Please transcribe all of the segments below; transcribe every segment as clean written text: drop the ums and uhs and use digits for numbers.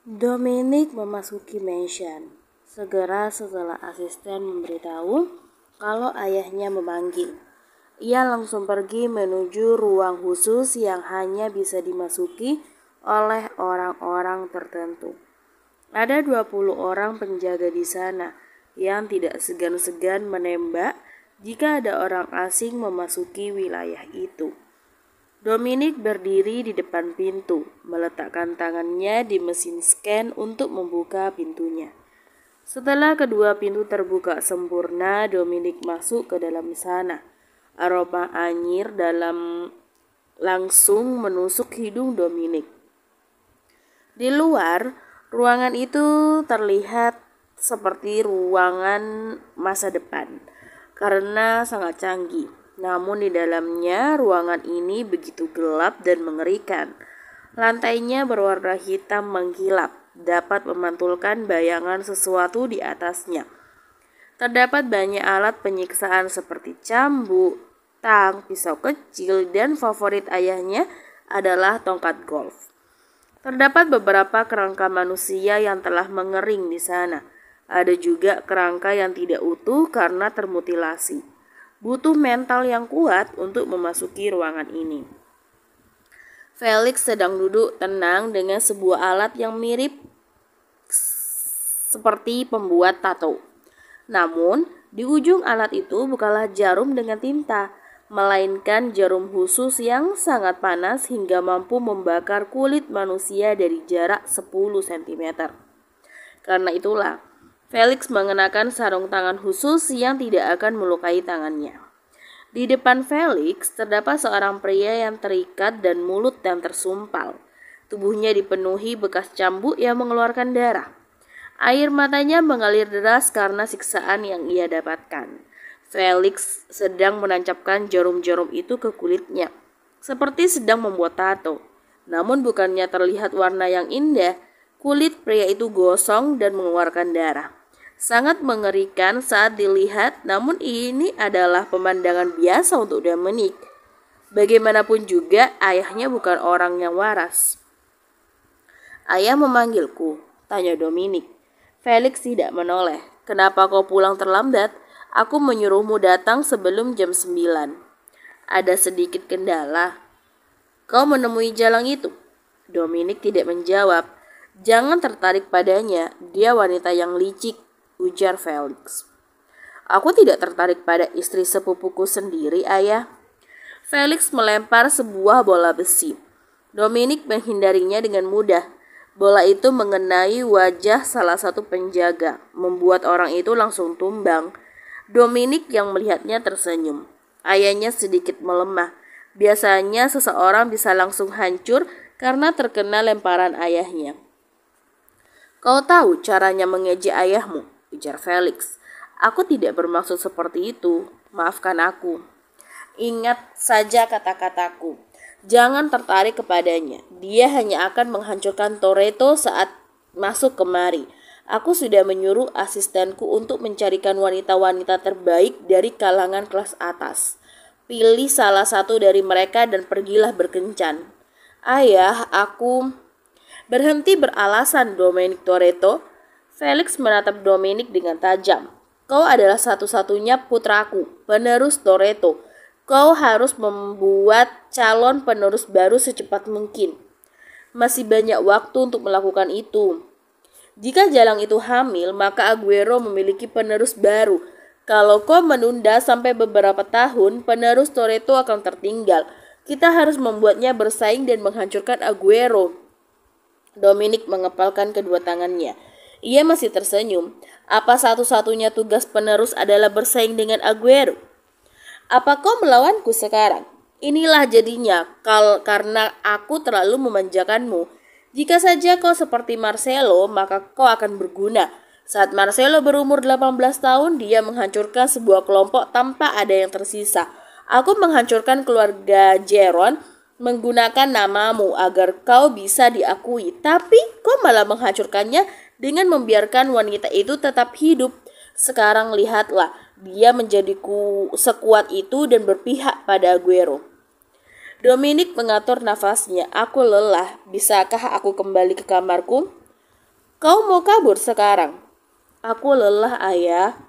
Dominic memasuki mansion segera setelah asisten memberitahu kalau ayahnya memanggil. Ia langsung pergi menuju ruang khusus yang hanya bisa dimasuki oleh orang-orang tertentu. Ada 20 orang penjaga di sana yang tidak segan-segan menembak jika ada orang asing memasuki wilayah itu. Dominic berdiri di depan pintu, meletakkan tangannya di mesin scan untuk membuka pintunya. Setelah kedua pintu terbuka sempurna, Dominic masuk ke dalam sana. Aroma anyir dalam langsung menusuk hidung Dominic. Di luar, ruangan itu terlihat seperti ruangan masa depan karena sangat canggih. Namun di dalamnya ruangan ini begitu gelap dan mengerikan. Lantainya berwarna hitam mengkilap, dapat memantulkan bayangan sesuatu di atasnya. Terdapat banyak alat penyiksaan seperti cambuk, tang, pisau kecil, dan favorit ayahnya adalah tongkat golf. Terdapat beberapa kerangka manusia yang telah mengering di sana. Ada juga kerangka yang tidak utuh karena termutilasi. Butuh mental yang kuat untuk memasuki ruangan ini. Felix sedang duduk tenang dengan sebuah alat yang mirip seperti pembuat tato. Namun, di ujung alat itu bukanlah jarum dengan tinta, melainkan jarum khusus yang sangat panas hingga mampu membakar kulit manusia dari jarak 10 cm. Karena itulah, Felix mengenakan sarung tangan khusus yang tidak akan melukai tangannya. Di depan Felix terdapat seorang pria yang terikat dan mulut yang tersumpal. Tubuhnya dipenuhi bekas cambuk yang mengeluarkan darah. Air matanya mengalir deras karena siksaan yang ia dapatkan. Felix sedang menancapkan jarum-jarum itu ke kulitnya, seperti sedang membuat tato. Namun bukannya terlihat warna yang indah, kulit pria itu gosong dan mengeluarkan darah. Sangat mengerikan saat dilihat, namun ini adalah pemandangan biasa untuk Dominic. Bagaimanapun juga, ayahnya bukan orang yang waras. "Ayah memanggilku?" tanya Dominic. Felix tidak menoleh. "Kenapa kau pulang terlambat? Aku menyuruhmu datang sebelum jam 9. "Ada sedikit kendala." "Kau menemui jalang itu?" Dominic tidak menjawab. "Jangan tertarik padanya, dia wanita yang licik," ujar Felix. "Aku tidak tertarik pada istri sepupuku sendiri, ayah." Felix melempar sebuah bola besi. Dominic menghindarinya dengan mudah. Bola itu mengenai wajah salah satu penjaga, membuat orang itu langsung tumbang. Dominic yang melihatnya tersenyum. Ayahnya sedikit melemah. Biasanya seseorang bisa langsung hancur karena terkena lemparan ayahnya. "Kau tahu caranya mengejek ayahmu?" ujar Felix. "Aku tidak bermaksud seperti itu. Maafkan aku. Ingat saja kata-kataku. Jangan tertarik kepadanya. Dia hanya akan menghancurkan Toretto saat masuk kemari. Aku sudah menyuruh asistenku untuk mencarikan wanita-wanita terbaik dari kalangan kelas atas. Pilih salah satu dari mereka dan pergilah berkencan." "Ayah, aku..." "Berhenti beralasan, Dominic Toretto." Felix menatap Dominic dengan tajam. "Kau adalah satu-satunya putraku, penerus Toretto. Kau harus membuat calon penerus baru secepat mungkin. Masih banyak waktu untuk melakukan itu. Jika jalang itu hamil, maka Aguero memiliki penerus baru. Kalau kau menunda sampai beberapa tahun, penerus Toretto akan tertinggal. Kita harus membuatnya bersaing dan menghancurkan Aguero." Dominic mengepalkan kedua tangannya. Ia masih tersenyum. "Apa satu-satunya tugas penerus adalah bersaing dengan Aguero? Apa kau melawanku sekarang? Inilah jadinya karena aku terlalu memanjakanmu. Jika saja kau seperti Marcelo, maka kau akan berguna." Saat Marcelo berumur 18 tahun, dia menghancurkan sebuah kelompok tanpa ada yang tersisa. Aku menghancurkan keluarga Jeron menggunakan namamu agar kau bisa diakui. Tapi kau malah menghancurkannya dengan membiarkan wanita itu tetap hidup. Sekarang lihatlah, dia menjadi sekuat itu dan berpihak pada Aguero. Dominic mengatur nafasnya. "Aku lelah. Bisakah aku kembali ke kamarku?" Kau mau kabur sekarang? Aku lelah, ayah.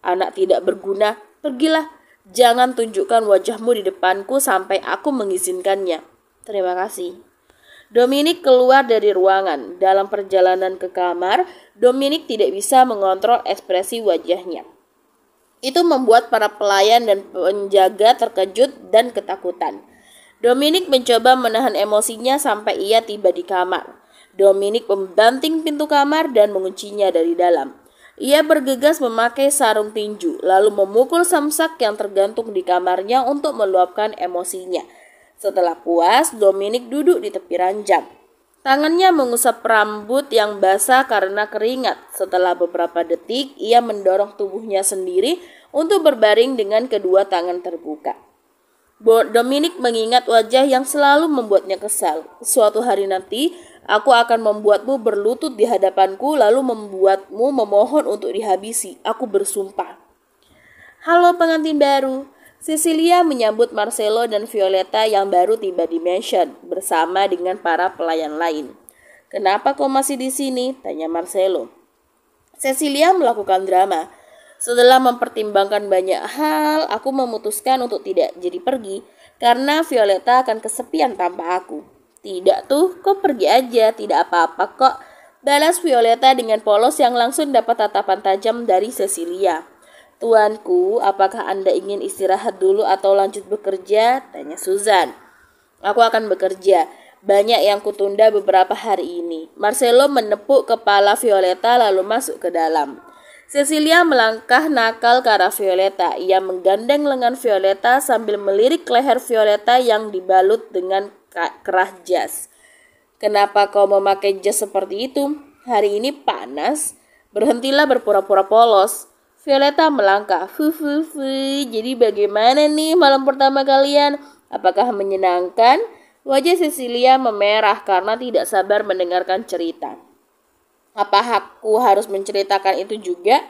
Anak tidak berguna, pergilah. Jangan tunjukkan wajahmu di depanku sampai aku mengizinkannya. Terima kasih. Dominic keluar dari ruangan. Dalam perjalanan ke kamar, Dominic tidak bisa mengontrol ekspresi wajahnya. Itu membuat para pelayan dan penjaga terkejut dan ketakutan. Dominic mencoba menahan emosinya sampai ia tiba di kamar. Dominic membanting pintu kamar dan menguncinya dari dalam. Ia bergegas memakai sarung tinju, lalu memukul samsak yang tergantung di kamarnya untuk meluapkan emosinya. Setelah puas, Dominic duduk di tepi ranjang. Tangannya mengusap rambut yang basah karena keringat. Setelah beberapa detik, ia mendorong tubuhnya sendiri untuk berbaring dengan kedua tangan terbuka. Dominic mengingat wajah yang selalu membuatnya kesal. Suatu hari nanti, aku akan membuatmu berlutut di hadapanku lalu membuatmu memohon untuk dihabisi. Aku bersumpah. Halo pengantin baru. Cecilia menyambut Marcelo dan Violeta yang baru tiba di mansion bersama dengan para pelayan lain. Kenapa kau masih di sini? Tanya Marcelo. Cecilia melakukan drama. Setelah mempertimbangkan banyak hal, aku memutuskan untuk tidak jadi pergi karena Violeta akan kesepian tanpa aku. Tidak tuh, kau pergi aja, tidak apa-apa kok. Balas Violeta dengan polos yang langsung dapat tatapan tajam dari Cecilia. Tuanku, apakah Anda ingin istirahat dulu atau lanjut bekerja? Tanya Susan. Aku akan bekerja. Banyak yang kutunda beberapa hari ini. Marcelo menepuk kepala Violeta lalu masuk ke dalam. Cecilia melangkah nakal ke arah Violeta. Ia menggandeng lengan Violeta sambil melirik leher Violeta yang dibalut dengan kerah jas. Kenapa kau memakai jas seperti itu? Hari ini panas. Berhentilah berpura-pura polos. Violeta melangkah. Jadi bagaimana nih malam pertama kalian? Apakah menyenangkan? Wajah Cecilia memerah karena tidak sabar mendengarkan cerita. Apa aku harus menceritakan itu juga?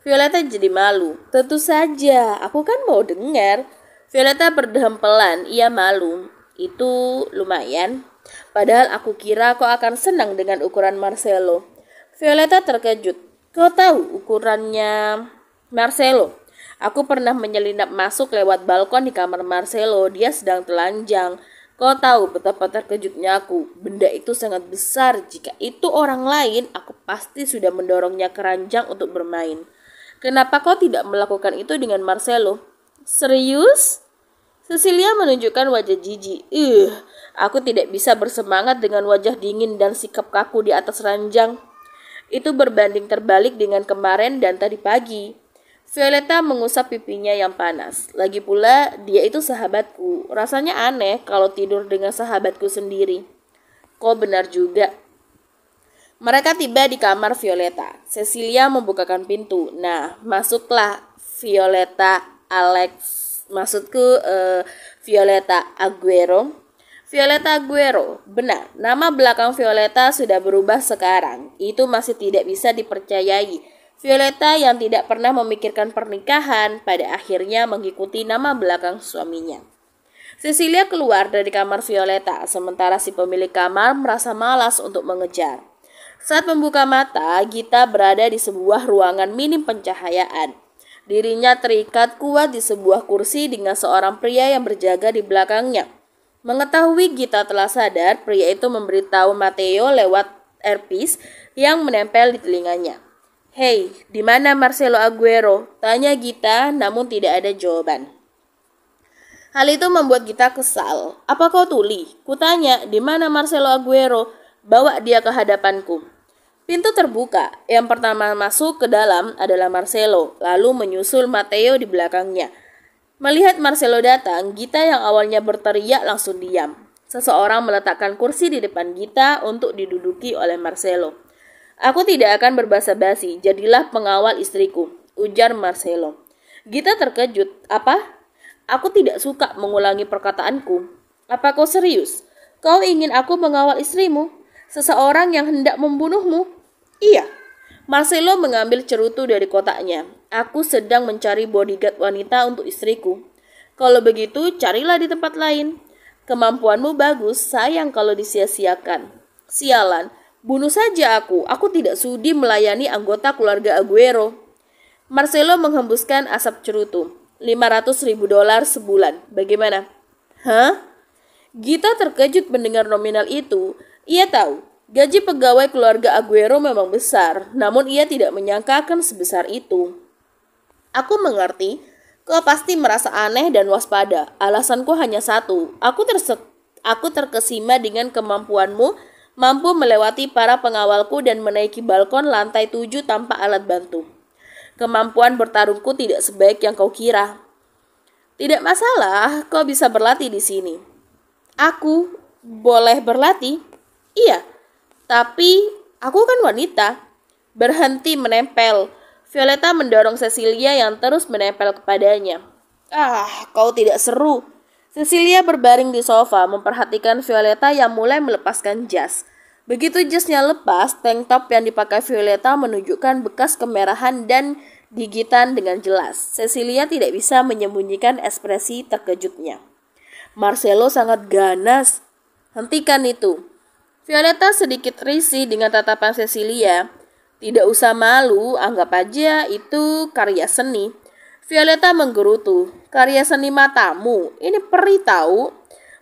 Violeta jadi malu. Tentu saja, aku kan mau dengar. Violeta berdempelan, ia malu. Itu lumayan. Padahal aku kira kau akan senang dengan ukuran Marcelo. Violeta terkejut. Kau tahu ukurannya Marcelo? Aku pernah menyelinap masuk lewat balkon di kamar Marcelo. Dia sedang telanjang. Kau tahu betapa terkejutnya aku. Benda itu sangat besar. Jika itu orang lain, aku pasti sudah mendorongnya ke ranjang untuk bermain. Kenapa kau tidak melakukan itu dengan Marcelo? Serius? Cecilia menunjukkan wajah jijik. Aku tidak bisa bersemangat dengan wajah dingin dan sikap kaku di atas ranjang. Itu berbanding terbalik dengan kemarin dan tadi pagi. Violeta mengusap pipinya yang panas. Lagi pula, dia itu sahabatku. Rasanya aneh kalau tidur dengan sahabatku sendiri. Kau benar juga. Mereka tiba di kamar Violeta. Cecilia membukakan pintu. Nah, masuklah Violeta Violeta Aguero. Violeta Aguero, benar. Nama belakang Violeta sudah berubah sekarang. Itu masih tidak bisa dipercayai. Violeta yang tidak pernah memikirkan pernikahan pada akhirnya mengikuti nama belakang suaminya. Cecilia keluar dari kamar Violeta, sementara si pemilik kamar merasa malas untuk mengejar. Saat membuka mata, Gita berada di sebuah ruangan minim pencahayaan. Dirinya terikat kuat di sebuah kursi dengan seorang pria yang berjaga di belakangnya. Mengetahui Gita telah sadar, pria itu memberitahu Matteo lewat earpiece yang menempel di telinganya. Hei, di mana Marcelo Aguero? Tanya Gita, namun tidak ada jawaban. Hal itu membuat Gita kesal. Apa kau tuli? Kutanya, di mana Marcelo Aguero? Bawa dia ke hadapanku. Pintu terbuka. Yang pertama masuk ke dalam adalah Marcelo, lalu menyusul Matteo di belakangnya. Melihat Marcelo datang, Gita yang awalnya berteriak langsung diam. Seseorang meletakkan kursi di depan Gita untuk diduduki oleh Marcelo. Aku tidak akan berbasa-basi, jadilah pengawal istriku, ujar Marcelo. Gita terkejut. Apa? Aku tidak suka mengulangi perkataanku. Apa kau serius? Kau ingin aku mengawal istrimu? Seseorang yang hendak membunuhmu? Iya. Marcelo mengambil cerutu dari kotaknya. Aku sedang mencari bodyguard wanita untuk istriku. Kalau begitu, carilah di tempat lain. Kemampuanmu bagus, sayang kalau disia-siakan. Sialan. Bunuh saja aku tidak sudi melayani anggota keluarga Aguero. Marcelo menghembuskan asap cerutu. $500.000 sebulan. Bagaimana? Hah? Gita terkejut mendengar nominal itu. Ia tahu, gaji pegawai keluarga Aguero memang besar, namun ia tidak menyangka akan sebesar itu. Aku mengerti, kau pasti merasa aneh dan waspada. Alasanku hanya satu, aku terkesima dengan kemampuanmu mampu melewati para pengawalku dan menaiki balkon lantai 7 tanpa alat bantu. Kemampuan bertarungku tidak sebaik yang kau kira. Tidak masalah, kau bisa berlatih di sini. Aku boleh berlatih? Iya, tapi aku kan wanita. Berhenti menempel. Violeta mendorong Cecilia yang terus menempel kepadanya. Kau tidak seru. Cecilia berbaring di sofa memperhatikan Violeta yang mulai melepaskan jas. Begitu jasnya lepas, tank top yang dipakai Violeta menunjukkan bekas kemerahan dan gigitan dengan jelas. Cecilia tidak bisa menyembunyikan ekspresi terkejutnya. Marcelo sangat ganas. Hentikan itu. Violeta sedikit risih dengan tatapan Cecilia. Tidak usah malu, anggap aja itu karya seni. Violeta menggerutu. Karya seni matamu, ini peri tahu.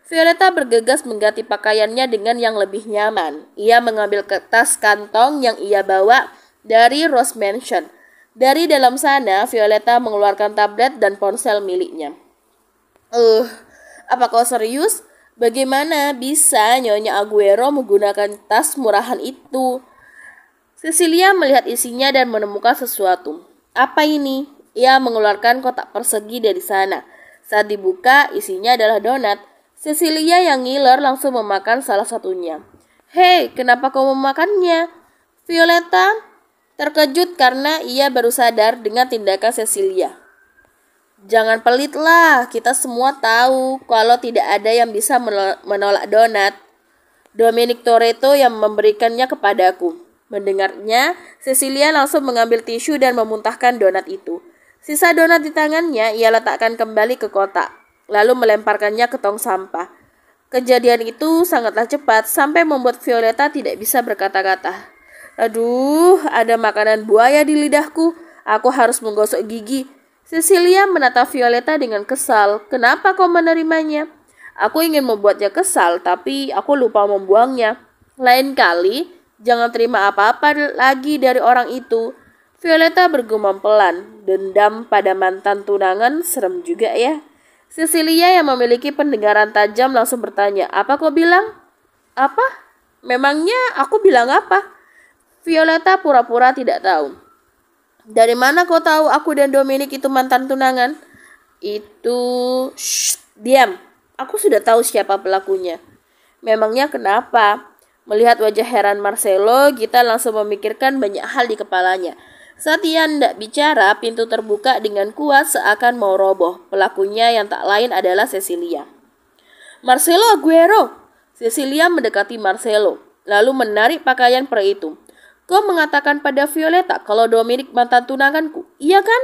Violeta bergegas mengganti pakaiannya dengan yang lebih nyaman. Ia mengambil kertas kantong yang ia bawa dari Rose Mansion. Dari dalam sana, Violeta mengeluarkan tablet dan ponsel miliknya. Apa kau serius? Bagaimana bisa Nyonya Aguero menggunakan tas murahan itu? Cecilia melihat isinya dan menemukan sesuatu. Apa ini? Ia mengeluarkan kotak persegi dari sana. Saat dibuka, isinya adalah donat. Cecilia yang ngiler langsung memakan salah satunya. Hei, kenapa kau memakannya? Violeta terkejut karena ia baru sadar dengan tindakan Cecilia. Jangan pelitlah, kita semua tahu kalau tidak ada yang bisa menolak donat. Dominic Toretto yang memberikannya kepadaku. Mendengarnya, Cecilia langsung mengambil tisu dan memuntahkan donat itu. Sisa donat di tangannya ia letakkan kembali ke kotak, lalu melemparkannya ke tong sampah. Kejadian itu sangatlah cepat sampai membuat Violeta tidak bisa berkata-kata. Aduh, ada makanan buaya di lidahku. Aku harus menggosok gigi. Cecilia menatap Violeta dengan kesal. Kenapa kau menerimanya? Aku ingin membuatnya kesal, tapi aku lupa membuangnya. Lain kali, jangan terima apa-apa lagi dari orang itu. Violeta bergumam pelan. Dendam pada mantan tunangan serem juga ya. Cecilia yang memiliki pendengaran tajam langsung bertanya, apa kau bilang? Apa? Memangnya aku bilang apa? Violeta pura-pura tidak tahu. Dari mana kau tahu aku dan Dominic itu mantan tunangan? Diam. Aku sudah tahu siapa pelakunya. Memangnya kenapa? Melihat wajah heran Marcelo, Gita langsung memikirkan banyak hal di kepalanya. Saat ia hendak bicara, pintu terbuka dengan kuat seakan mau roboh. Pelakunya yang tak lain adalah Cecilia. Marcelo Aguero! Cecilia mendekati Marcelo, lalu menarik pakaian peri itu. Kau mengatakan pada Violeta kalau Dominic mantan tunanganku, iya kan?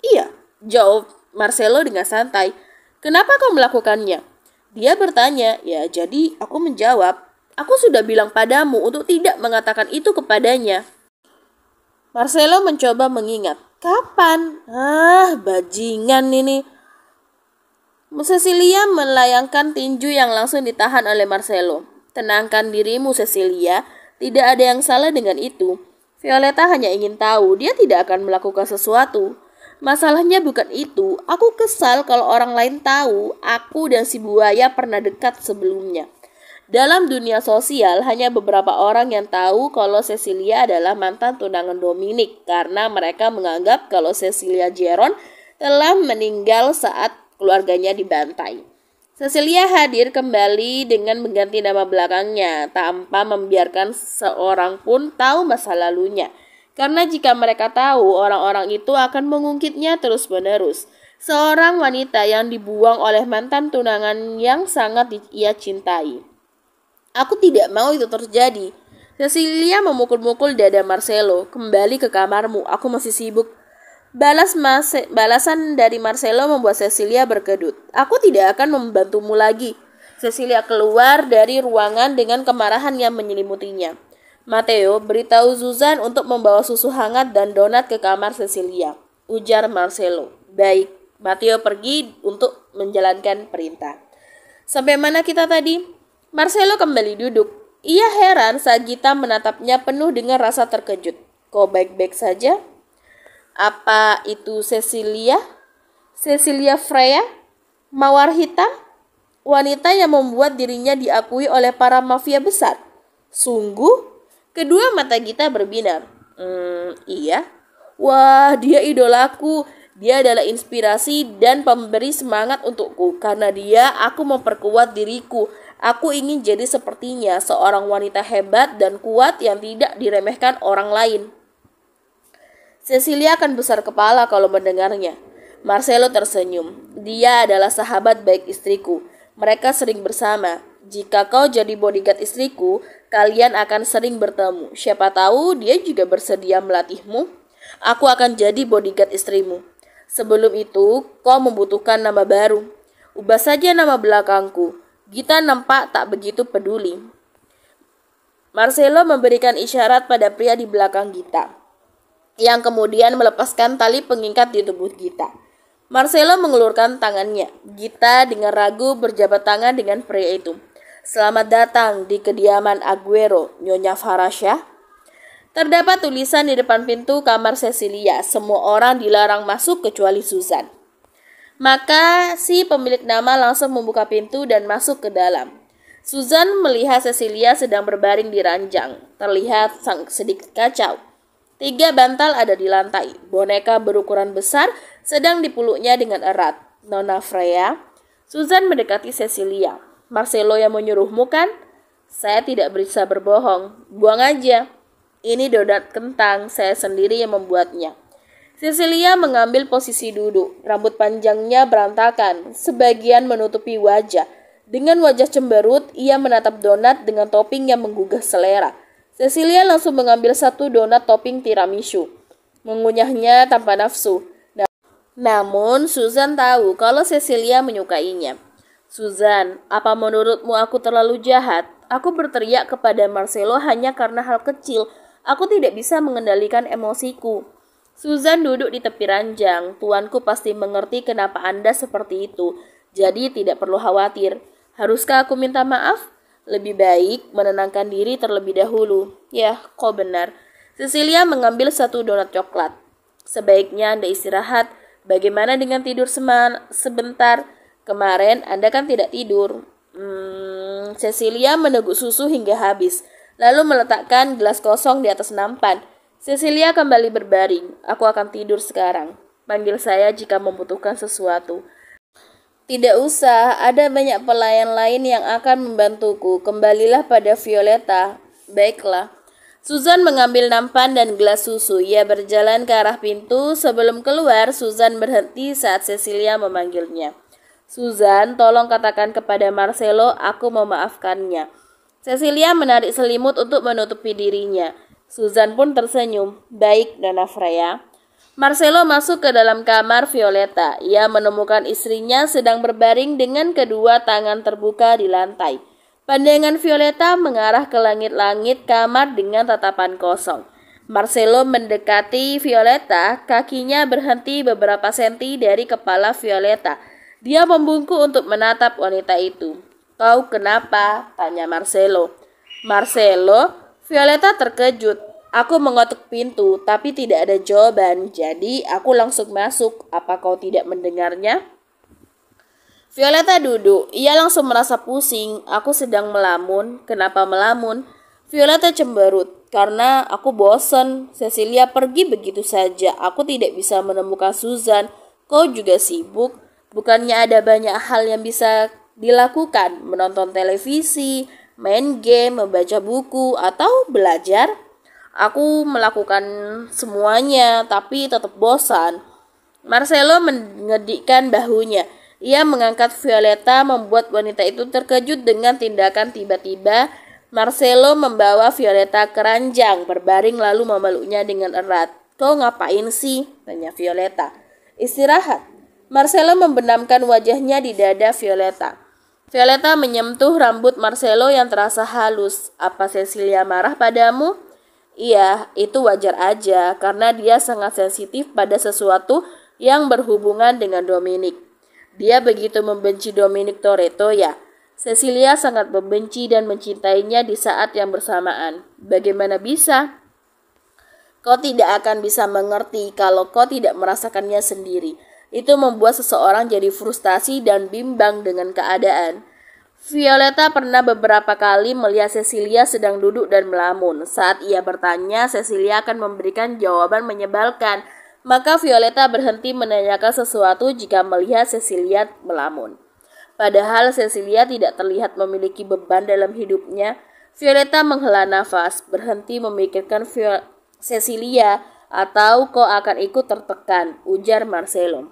Iya, jawab Marcelo dengan santai. Kenapa kau melakukannya? Dia bertanya, ya jadi aku menjawab. Aku sudah bilang padamu untuk tidak mengatakan itu kepadanya. Marcelo mencoba mengingat. Kapan? Bajingan ini. Cecilia melayangkan tinju yang langsung ditahan oleh Marcelo. Tenangkan dirimu, Cecilia. Tidak ada yang salah dengan itu. Violeta hanya ingin tahu dia tidak akan melakukan sesuatu. Masalahnya bukan itu. Aku kesal kalau orang lain tahu aku dan si buaya pernah dekat sebelumnya. Dalam dunia sosial, hanya beberapa orang yang tahu kalau Cecilia adalah mantan tunangan Dominic karena mereka menganggap kalau Cecilia Jeron telah meninggal saat keluarganya dibantai. Cecilia hadir kembali dengan mengganti nama belakangnya tanpa membiarkan seorang pun tahu masa lalunya. Karena jika mereka tahu, orang-orang itu akan mengungkitnya terus-menerus. Seorang wanita yang dibuang oleh mantan tunangan yang sangat ia cintai. Aku tidak mau itu terjadi. Cecilia memukul-mukul dada Marcelo. Kembali ke kamarmu, aku masih sibuk. Balasan dari Marcelo membuat Cecilia berkedut. Aku tidak akan membantumu lagi. Cecilia keluar dari ruangan dengan kemarahan yang menyelimutinya. Matteo, beritahu Susan untuk membawa susu hangat dan donat ke kamar Cecilia, ujar Marcelo. Baik, Matteo pergi untuk menjalankan perintah. Sampai mana kita tadi? Marcelo kembali duduk. Ia heran saat Gita menatapnya penuh dengan rasa terkejut. Kau baik-baik saja? Apa itu Cecilia? Cecilia Freya? Mawar hitam? Wanita yang membuat dirinya diakui oleh para mafia besar. Sungguh? Kedua mata Gita berbinar. Iya. Wah, dia idolaku. Dia adalah inspirasi dan pemberi semangat untukku. Karena dia, aku memperkuat diriku. Aku ingin jadi sepertinya, seorang wanita hebat dan kuat yang tidak diremehkan orang lain. Cecilia akan besar kepala kalau mendengarnya. Marcelo tersenyum. Dia adalah sahabat baik istriku. Mereka sering bersama. Jika kau jadi bodyguard istriku, kalian akan sering bertemu. Siapa tahu dia juga bersedia melatihmu. Aku akan jadi bodyguard istrimu. Sebelum itu, kau membutuhkan nama baru. Ubah saja nama belakangku. Gita nampak tak begitu peduli. Marcelo memberikan isyarat pada pria di belakang Gita, yang kemudian melepaskan tali pengikat di tubuh Gita. Marcelo mengulurkan tangannya. Gita dengan ragu berjabat tangan dengan pria itu. Selamat datang di kediaman Aguero, Nyonya Farasha. Terdapat tulisan di depan pintu kamar Cecilia. Semua orang dilarang masuk kecuali Susan. Maka si pemilik nama langsung membuka pintu dan masuk ke dalam. Susan melihat Cecilia sedang berbaring di ranjang. Terlihat sedikit kacau. 3 bantal ada di lantai. Boneka berukuran besar sedang dipeluknya dengan erat. Nona Freya. Susan mendekati Cecilia. Marcelo yang menyuruhmu kan? Saya tidak bisa berbohong. Buang aja. Ini donat kentang, saya sendiri yang membuatnya. Cecilia mengambil posisi duduk. Rambut panjangnya berantakan, sebagian menutupi wajah. Dengan wajah cemberut, ia menatap donat dengan topping yang menggugah selera. Cecilia langsung mengambil 1 donat topping tiramisu, mengunyahnya tanpa nafsu. Namun, Susan tahu kalau Cecilia menyukainya. Susan, apa menurutmu aku terlalu jahat? Aku berteriak kepada Marcelo hanya karena hal kecil. Aku tidak bisa mengendalikan emosiku. Susan duduk di tepi ranjang. Tuanku pasti mengerti kenapa Anda seperti itu. Jadi tidak perlu khawatir. Haruskah aku minta maaf? Lebih baik menenangkan diri terlebih dahulu. Ya, kau benar. Cecilia mengambil 1 donat coklat. Sebaiknya Anda istirahat. Bagaimana dengan tidur sebentar? Kemarin Anda kan tidak tidur. Cecilia meneguk susu hingga habis, lalu meletakkan gelas kosong di atas nampan. Cecilia kembali berbaring. Aku akan tidur sekarang. Panggil saya jika membutuhkan sesuatu. Tidak usah, ada banyak pelayan lain yang akan membantuku. Kembalilah pada Violeta. Baiklah. Susan mengambil nampan dan gelas susu. Ia berjalan ke arah pintu. Sebelum keluar, Susan berhenti saat Cecilia memanggilnya. Susan, tolong katakan kepada Marcelo aku memaafkannya. Cecilia menarik selimut untuk menutupi dirinya. Susan pun tersenyum. Baik, Nona Freya. Marcelo masuk ke dalam kamar Violeta. Ia menemukan istrinya sedang berbaring dengan kedua tangan terbuka di lantai. Pandangan Violeta mengarah ke langit-langit kamar dengan tatapan kosong. Marcelo mendekati Violeta, kakinya berhenti beberapa senti dari kepala Violeta. Dia membungkuk untuk menatap wanita itu. Kau kenapa? Tanya Marcelo. Marcelo, Violeta terkejut. Aku mengetuk pintu, tapi tidak ada jawaban. Jadi aku langsung masuk. Apa kau tidak mendengarnya? Violeta duduk. Ia langsung merasa pusing. Aku sedang melamun. Kenapa melamun? Violeta cemberut. Karena aku bosan. Cecilia pergi begitu saja. Aku tidak bisa menemukan Susan. Kau juga sibuk. Bukannya ada banyak hal yang bisa dilakukan, menonton televisi, main game, membaca buku, atau belajar. Aku melakukan semuanya, tapi tetap bosan. Marcelo mengedikkan bahunya. Ia mengangkat Violeta, membuat wanita itu terkejut dengan tindakan tiba-tiba. Marcelo membawa Violeta ke ranjang, berbaring lalu memeluknya dengan erat. Kau ngapain sih? Tanya Violeta. Istirahat. Marcelo membenamkan wajahnya di dada Violeta. Violeta menyentuh rambut Marcelo yang terasa halus. Apa Cecilia marah padamu? Iya, itu wajar aja karena dia sangat sensitif pada sesuatu yang berhubungan dengan Dominic. Dia begitu membenci Dominic Toretto ya. Cecilia sangat membenci dan mencintainya di saat yang bersamaan. Bagaimana bisa? Kau tidak akan bisa mengerti kalau kau tidak merasakannya sendiri. Itu membuat seseorang jadi frustasi dan bimbang dengan keadaan. Violeta pernah beberapa kali melihat Cecilia sedang duduk dan melamun. Saat ia bertanya, Cecilia akan memberikan jawaban menyebalkan. Maka Violeta berhenti menanyakan sesuatu jika melihat Cecilia melamun. Padahal Cecilia tidak terlihat memiliki beban dalam hidupnya. Violeta menghela nafas, berhenti memikirkan Cecilia, atau kau akan ikut tertekan, ujar Marcelo.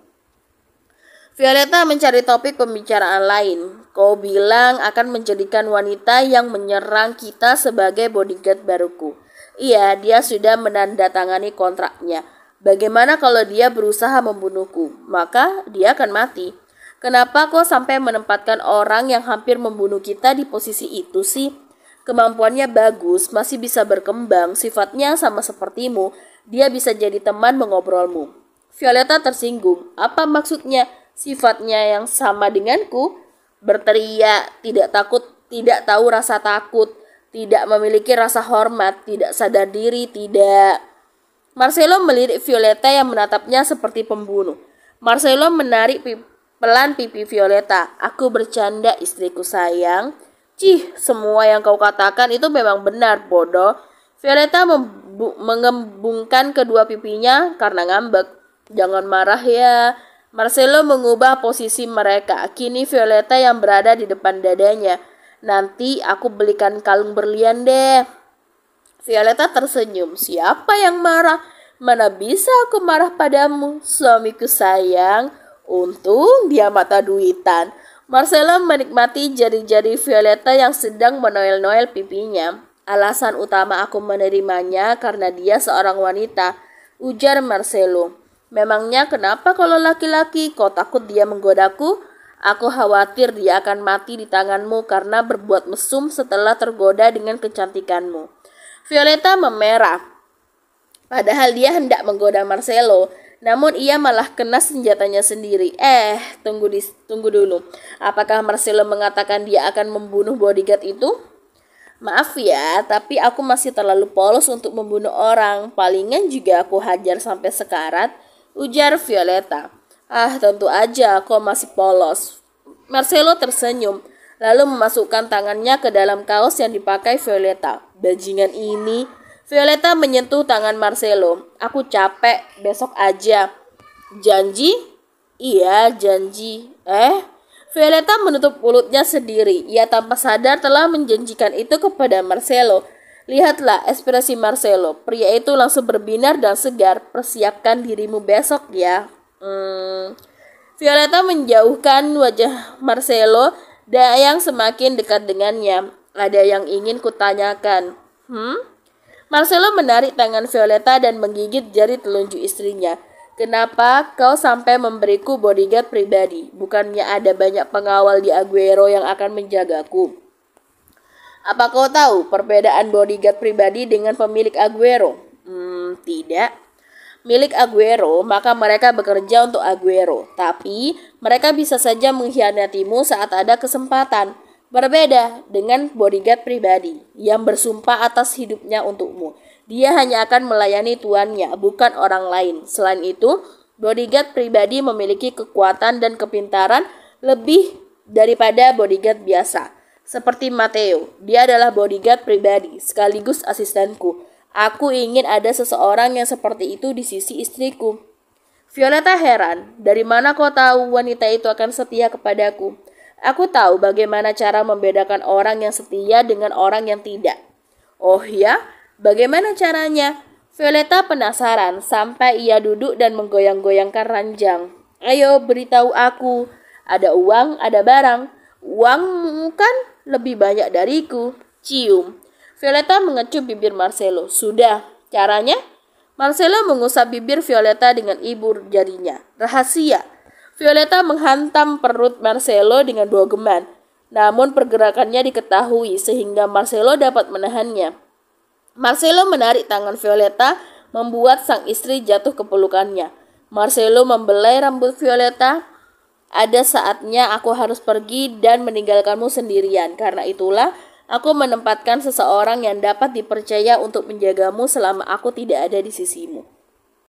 Violeta mencari topik pembicaraan lain. Kau bilang akan menjadikan wanita yang menyerang kita sebagai bodyguard baruku. Iya, dia sudah menandatangani kontraknya. Bagaimana kalau dia berusaha membunuhku? Maka dia akan mati. Kenapa kau sampai menempatkan orang yang hampir membunuh kita di posisi itu sih? Kemampuannya bagus, masih bisa berkembang, sifatnya sama sepertimu. Dia bisa jadi teman mengobrolmu. Violeta tersinggung. Apa maksudnya? Sifatnya yang sama denganku, berteriak, tidak takut, tidak tahu rasa takut, tidak memiliki rasa hormat, tidak sadar diri, tidak. Marcelo melirik Violeta yang menatapnya seperti pembunuh. Marcelo menarik pelan pipi Violeta. Aku bercanda, istriku sayang. Cih, semua yang kau katakan itu memang benar, bodoh. Violeta mengembungkan kedua pipinya karena ngambek. Jangan marah ya. Marcelo mengubah posisi mereka. Kini Violeta yang berada di depan dadanya. Nanti aku belikan kalung berlian deh. Violeta tersenyum. Siapa yang marah? Mana bisa aku marah padamu, suamiku sayang. Untung dia mata duitan. Marcelo menikmati jari-jari Violeta yang sedang menoel-noel pipinya. Alasan utama aku menerimanya karena dia seorang wanita, ujar Marcelo. Memangnya kenapa kalau laki-laki? Kau takut dia menggodaku? Aku khawatir dia akan mati di tanganmu karena berbuat mesum setelah tergoda dengan kecantikanmu. Violeta memerah. Padahal dia hendak menggoda Marcelo, namun ia malah kena senjatanya sendiri. Tunggu dulu. Apakah Marcelo mengatakan dia akan membunuh bodyguard itu? Maaf ya, tapi aku masih terlalu polos untuk membunuh orang. Palingan juga aku hajar sampai sekarat, ujar Violeta. Tentu aja kau masih polos. Marcelo tersenyum, lalu memasukkan tangannya ke dalam kaos yang dipakai Violeta. Bajingan ini. Violeta menyentuh tangan Marcelo. Aku capek, besok aja. Janji? Iya, janji. Violeta menutup mulutnya sendiri. Ia tanpa sadar telah menjanjikan itu kepada Marcelo. Lihatlah ekspresi Marcelo. Pria itu langsung berbinar dan segar. Persiapkan dirimu besok ya. Violeta menjauhkan wajah Marcelo dan yang semakin dekat dengannya. Ada yang ingin kutanyakan. Marcelo menarik tangan Violeta dan menggigit jari telunjuk istrinya. Kenapa kau sampai memberiku bodyguard pribadi? Bukannya ada banyak pengawal di Aguero yang akan menjagaku? Apa kau tahu perbedaan bodyguard pribadi dengan pemilik Aguero? Tidak. Milik Aguero, maka mereka bekerja untuk Aguero. Tapi mereka bisa saja mengkhianatimu saat ada kesempatan. Berbeda dengan bodyguard pribadi yang bersumpah atas hidupnya untukmu. Dia hanya akan melayani tuannya, bukan orang lain. Selain itu, bodyguard pribadi memiliki kekuatan dan kepintaran lebih daripada bodyguard biasa. Seperti Matteo, dia adalah bodyguard pribadi sekaligus asistenku. Aku ingin ada seseorang yang seperti itu di sisi istriku. Violeta heran, dari mana kau tahu wanita itu akan setia kepadaku? Aku tahu bagaimana cara membedakan orang yang setia dengan orang yang tidak. Oh ya? Bagaimana caranya? Violeta penasaran sampai ia duduk dan menggoyang-goyangkan ranjang. Ayo beritahu aku. Ada uang, ada barang. Uangmu kan lebih banyak dariku. Cium. Violeta mengecup bibir Marcelo. Sudah. Caranya? Marcelo mengusap bibir Violeta dengan ibu jarinya. Rahasia. Violeta menghantam perut Marcelo dengan 2 geman. Namun pergerakannya diketahui sehingga Marcelo dapat menahannya. Marcelo menarik tangan Violeta, membuat sang istri jatuh ke pelukannya. Marcelo membelai rambut Violeta. Ada saatnya aku harus pergi dan meninggalkanmu sendirian. Karena itulah aku menempatkan seseorang yang dapat dipercaya untuk menjagamu selama aku tidak ada di sisimu.